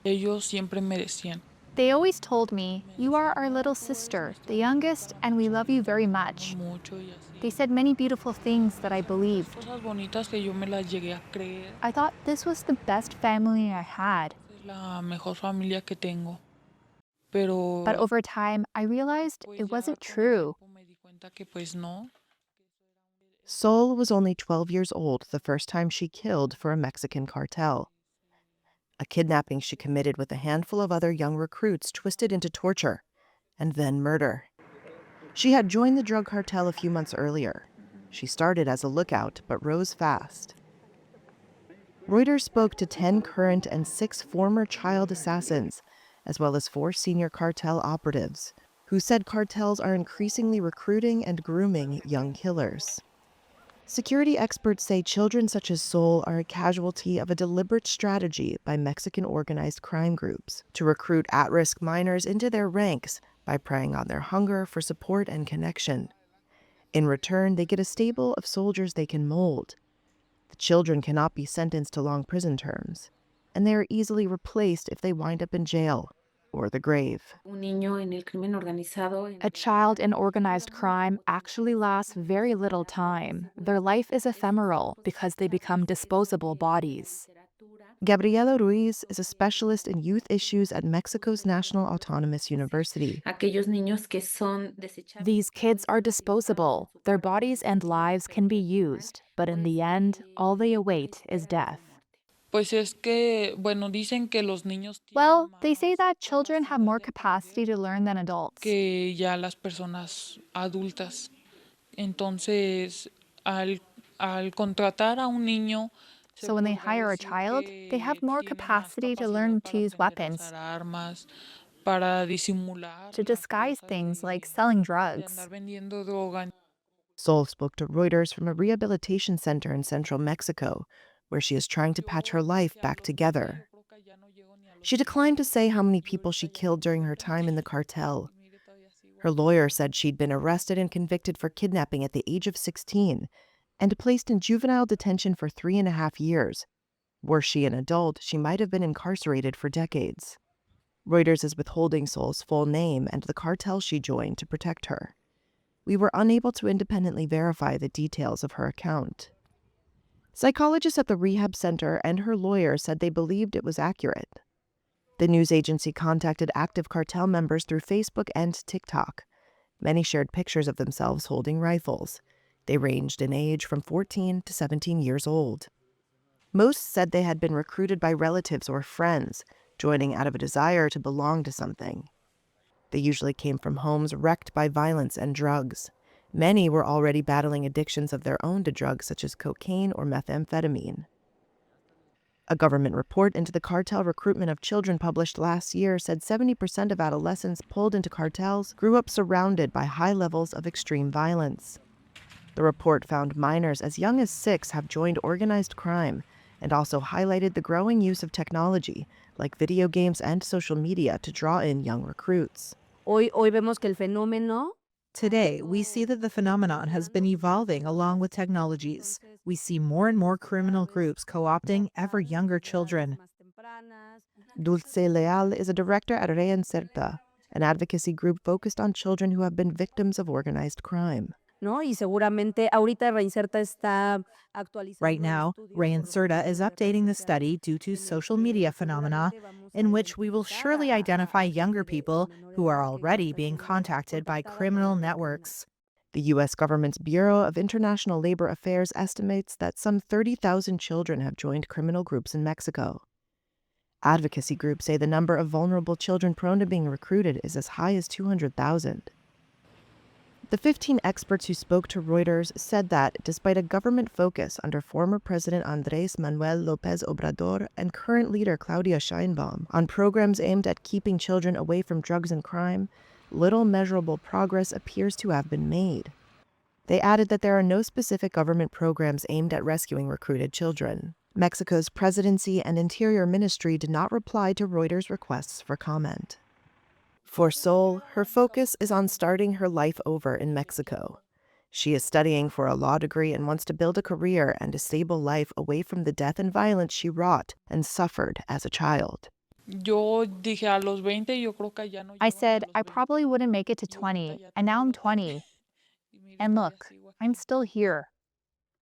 Ellos siempre me decían, They always told me, "You are our little sister, the youngest, and we love you very "Amo much." mucho y así. They said many beautiful things that I Muchas believed. cosas bonitas que yo me las llegué a creer. I thought this was the best family I had. Esa es la mejor familia que tengo. But Pero over time, I realized pues it ya wasn't con el true. tiempo me di cuenta que pues no. Sol was only 12 years old the first time she killed for a Mexican cartel. A kidnapping she committed with a handful of other young recruits twisted into torture and then murder. She had joined the drug cartel a few months earlier. She started as a lookout but rose fast. Reuters spoke to 10 current and 6 former child assassins, as well as 4 senior cartel operatives, who said cartels are increasingly recruiting and grooming young killers. Security experts say children such as Sol are a casualty of a deliberate strategy by Mexican organized crime groups to recruit at-risk minors into their ranks by preying on their hunger for support and connection. In return, they get a stable of soldiers they can mold. The children cannot be sentenced to long prison terms, and they are easily replaced if they wind up in jail or the grave. A child in organized crime actually lasts very little time. Their life is ephemeral because they become disposable bodies. Gabriela Ruiz is a specialist in youth issues at Mexico's National Autonomous University. These kids are disposable. Their bodies and lives can be used, but in the end, all they await is death. Pues es que, bueno, dicen que los niños tienen Well, they say más that children have capacidad more de capacity aprender to learn than adults. que ya las personas adultas. Entonces, al contratar a un niño, se So when they podría hire a decir child, they have que more tienen más capacity to capacidad learn to para use aprender a usar weapons, armas, para disimular to las disguise cosas things like selling de andar drugs. vendiendo droga. Sol spoke to Reuters from a rehabilitation center in central Mexico, where she is trying to patch her life back together. She declined to say how many people she killed during her time in the cartel. Her lawyer said she'd been arrested and convicted for kidnapping at the age of 16 and placed in juvenile detention for 3.5 years. Were she an adult, she might have been incarcerated for decades. Reuters is withholding Sol's full name and the cartel she joined to protect her. We were unable to independently verify the details of her account. Psychologists at the rehab center and her lawyer said they believed it was accurate. The news agency contacted active cartel members through Facebook and TikTok. Many shared pictures of themselves holding rifles. They ranged in age from 14 to 17 years old. Most said they had been recruited by relatives or friends, joining out of a desire to belong to something. They usually came from homes wrecked by violence and drugs. Many were already battling addictions of their own to drugs such as cocaine or methamphetamine. A government report into the cartel recruitment of children published last year said 70% of adolescents pulled into cartels grew up surrounded by high levels of extreme violence. The report found minors as young as 6 have joined organized crime and also highlighted the growing use of technology, like video games and social media, to draw in young recruits. Today, we see that the phenomenon has been evolving along with technologies. We see more and more criminal groups co-opting ever younger children. Dulce Leal is a director at Reinserta, an advocacy group focused on children who have been victims of organized crime. Right now, Reinserta is updating the study due to social media phenomena, in which we will surely identify younger people who are already being contacted by criminal networks. The U.S. government's Bureau of International Labor Affairs estimates that some 30,000 children have joined criminal groups in Mexico. Advocacy groups say the number of vulnerable children prone to being recruited is as high as 200,000. The 15 experts who spoke to Reuters said that, despite a government focus under former President Andrés Manuel López Obrador and current leader Claudia Sheinbaum on programs aimed at keeping children away from drugs and crime, little measurable progress appears to have been made. They added that there are no specific government programs aimed at rescuing recruited children. Mexico's presidency and interior ministry did not reply to Reuters' requests for comment. For Sol, her focus is on starting her life over in Mexico. She is studying for a law degree and wants to build a career and a stable life away from the death and violence she wrought and suffered as a child. Yo dije a los 20, yo creo que ya no I llego ni a said, los I 20. probably wouldn't make it to Y ahorita 20, ya and now tengo I'm 20. 20. Y mira And que ya look, sigo I'm aquí. still here.